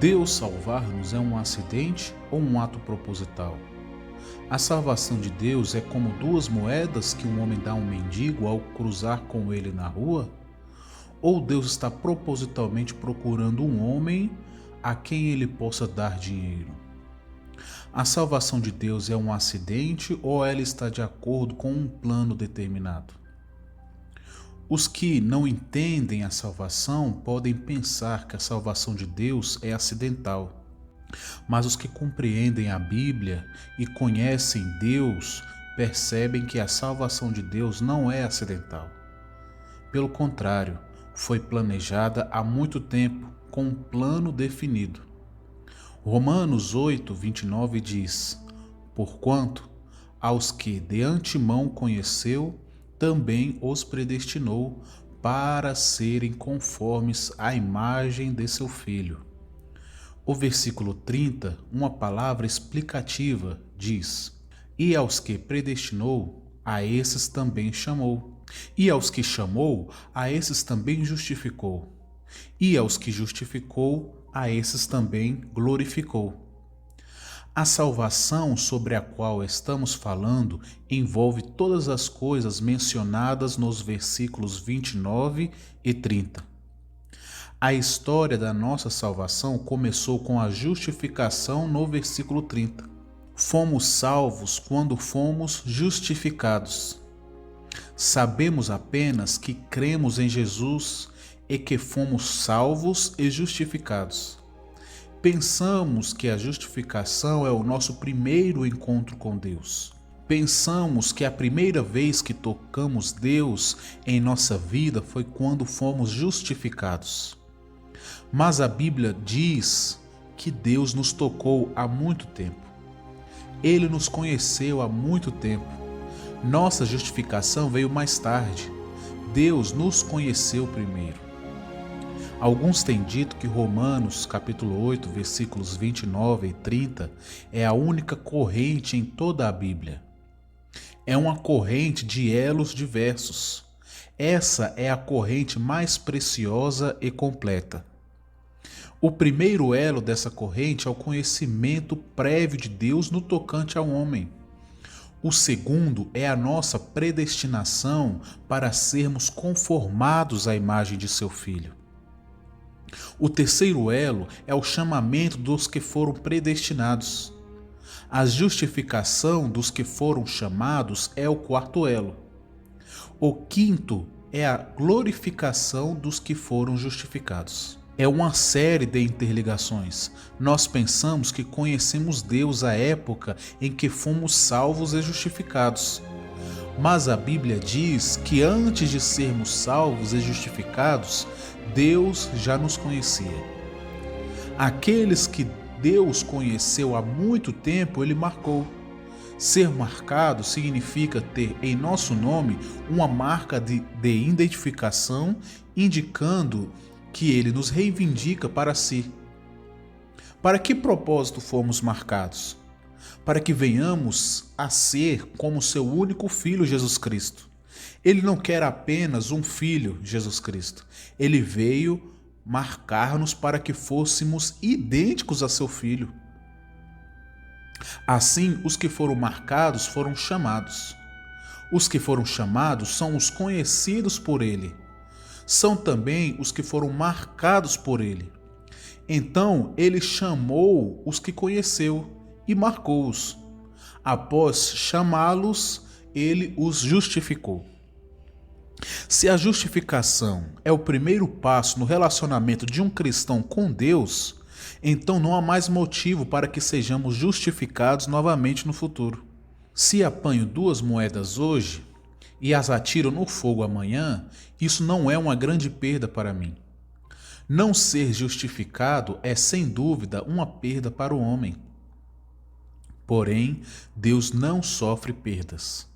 Deus salvar-nos é um acidente ou um ato proposital? A salvação de Deus é como duas moedas que um homem dá a um mendigo ao cruzar com ele na rua? Ou Deus está propositalmente procurando um homem a quem ele possa dar dinheiro? A salvação de Deus é um acidente ou ela está de acordo com um plano determinado? Os que não entendem a salvação podem pensar que a salvação de Deus é acidental. Mas os que compreendem a Bíblia e conhecem Deus percebem que a salvação de Deus não é acidental. Pelo contrário, foi planejada há muito tempo, com um plano definido. Romanos 8:29 diz: Porquanto aos que de antemão conheceu, também os predestinou para serem conformes à imagem de seu Filho. O versículo 30, uma palavra explicativa, diz: E aos que predestinou, a esses também chamou. E aos que chamou, a esses também justificou. E aos que justificou, a esses também glorificou. A salvação sobre a qual estamos falando envolve todas as coisas mencionadas nos versículos 29 e 30. A história da nossa salvação começou com a justificação no versículo 30. Fomos salvos quando fomos justificados. Sabemos apenas que cremos em Jesus e que fomos salvos e justificados. Pensamos que a justificação é o nosso primeiro encontro com Deus. Pensamos que a primeira vez que tocamos Deus em nossa vida foi quando fomos justificados. Mas a Bíblia diz que Deus nos tocou há muito tempo. Ele nos conheceu há muito tempo. Nossa justificação veio mais tarde. Deus nos conheceu primeiro. Alguns têm dito que Romanos capítulo 8, versículos 29 e 30 é a única corrente em toda a Bíblia. É uma corrente de elos diversos. Essa é a corrente mais preciosa e completa. O primeiro elo dessa corrente é o conhecimento prévio de Deus no tocante ao homem. O segundo é a nossa predestinação para sermos conformados à imagem de seu Filho. O terceiro elo é o chamamento dos que foram predestinados. A justificação dos que foram chamados é o quarto elo. O quinto é a glorificação dos que foram justificados. É uma série de interligações. Nós pensamos que conhecemos Deus à época em que fomos salvos e justificados. Mas a Bíblia diz que antes de sermos salvos e justificados, Deus já nos conhecia. Aqueles que Deus conheceu há muito tempo, Ele marcou. Ser marcado significa ter em nosso nome uma marca de identificação, indicando que Ele nos reivindica para si. Para que propósito fomos marcados? Para que venhamos a ser como seu único Filho, Jesus Cristo. Ele não quer apenas um filho, Jesus Cristo. Ele veio marcar-nos para que fôssemos idênticos a seu Filho. Assim, os que foram marcados foram chamados. Os que foram chamados são os conhecidos por Ele. São também os que foram marcados por Ele. Então, Ele chamou os que conheceu e marcou-os. Após chamá-los, Ele os justificou. Se a justificação é o primeiro passo no relacionamento de um cristão com Deus, então não há mais motivo para que sejamos justificados novamente no futuro. Se apanho duas moedas hoje e as atiro no fogo amanhã, isso não é uma grande perda para mim. Não ser justificado é sem dúvida uma perda para o homem. Porém, Deus não sofre perdas.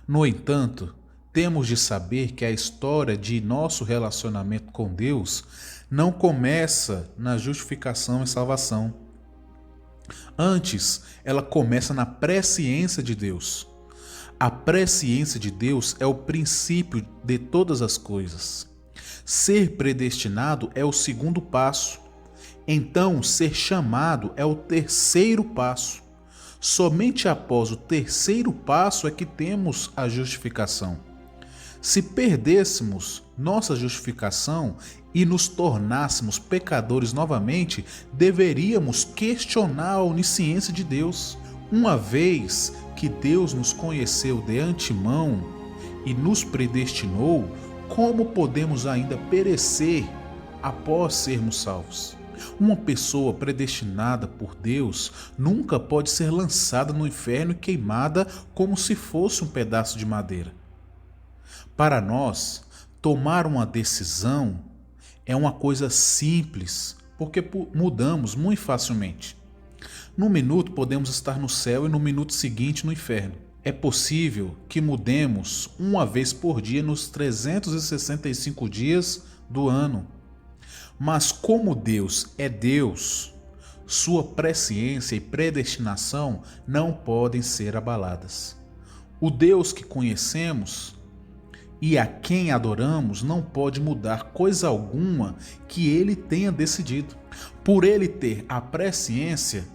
No entanto, temos de saber que a história de nosso relacionamento com Deus não começa na justificação e salvação. Antes, ela começa na presciência de Deus. A presciência de Deus é o princípio de todas as coisas. Ser predestinado é o segundo passo. Então, ser chamado é o terceiro passo. Somente após o terceiro passo é que temos a justificação. Se perdêssemos nossa justificação e nos tornássemos pecadores novamente, deveríamos questionar a onisciência de Deus. Uma vez que Deus nos conheceu de antemão e nos predestinou, como podemos ainda perecer após sermos salvos? Uma pessoa predestinada por Deus nunca pode ser lançada no inferno e queimada como se fosse um pedaço de madeira. Para nós, tomar uma decisão é uma coisa simples, porque mudamos muito facilmente. Num minuto podemos estar no céu e no minuto seguinte no inferno. É possível que mudemos uma vez por dia nos 365 dias do ano. Mas como Deus é Deus, sua presciência e predestinação não podem ser abaladas. O Deus que conhecemos e a quem adoramos não pode mudar coisa alguma que ele tenha decidido. Por ele ter a presciência,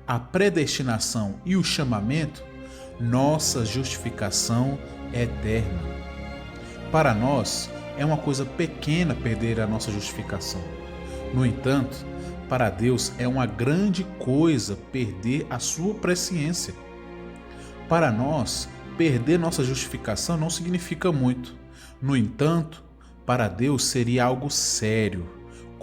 a predestinação e o chamamento, nossa justificação é eterna. Para nós, é uma coisa pequena perder a nossa justificação. No entanto, para Deus é uma grande coisa perder a sua presciência. Para nós, perder nossa justificação não significa muito. No entanto, para Deus seria algo sério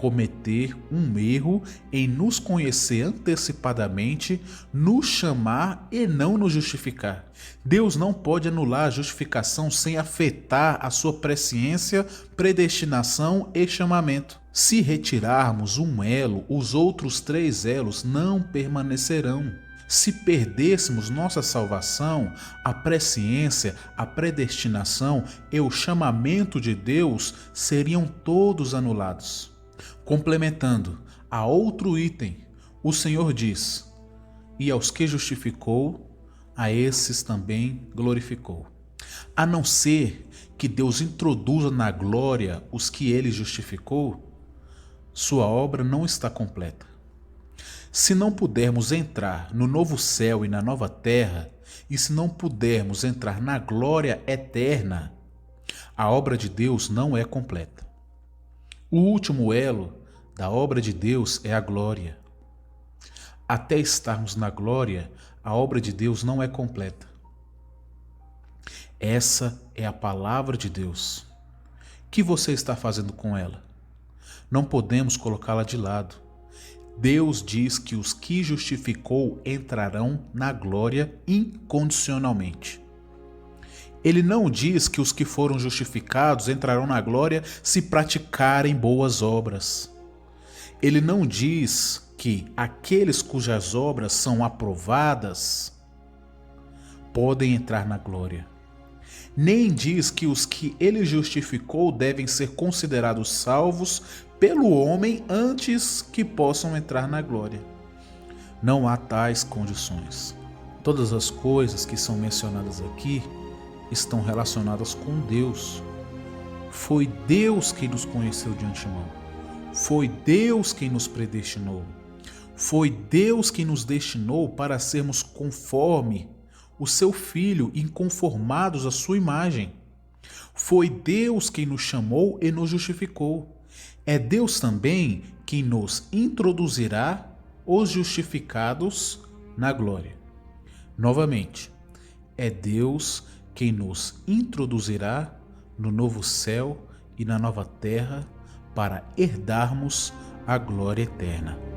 cometer um erro em nos conhecer antecipadamente, nos chamar e não nos justificar. Deus não pode anular a justificação sem afetar a sua presciência, predestinação e chamamento. Se retirarmos um elo, os outros 3 elos não permanecerão. Se perdêssemos nossa salvação, a presciência, a predestinação e o chamamento de Deus seriam todos anulados. Complementando a outro item, o Senhor diz: e aos que justificou, a esses também glorificou. A não ser que Deus introduza na glória os que ele justificou, sua obra não está completa. Se não pudermos entrar no novo céu e na nova terra, e se não pudermos entrar na glória eterna, a obra de Deus não é completa. O último elo da obra de Deus é a glória. Até estarmos na glória, a obra de Deus não é completa. Essa é a palavra de Deus. O que você está fazendo com ela? Não podemos colocá-la de lado. Deus diz que os que justificou entrarão na glória incondicionalmente. Ele não diz que os que foram justificados entrarão na glória se praticarem boas obras. Ele não diz que aqueles cujas obras são aprovadas podem entrar na glória. Nem diz que os que ele justificou devem ser considerados salvos pelo homem antes que possam entrar na glória. Não há tais condições. Todas as coisas que são mencionadas aqui estão relacionadas com Deus. Foi Deus quem nos conheceu de antemão. Foi Deus quem nos predestinou. Foi Deus quem nos destinou para sermos conforme o seu Filho, inconformados à sua imagem. Foi Deus quem nos chamou e nos justificou. É Deus também quem nos introduzirá os justificados na glória. Novamente, é Deus quem nos introduzirá no novo céu e na nova terra para herdarmos a glória eterna.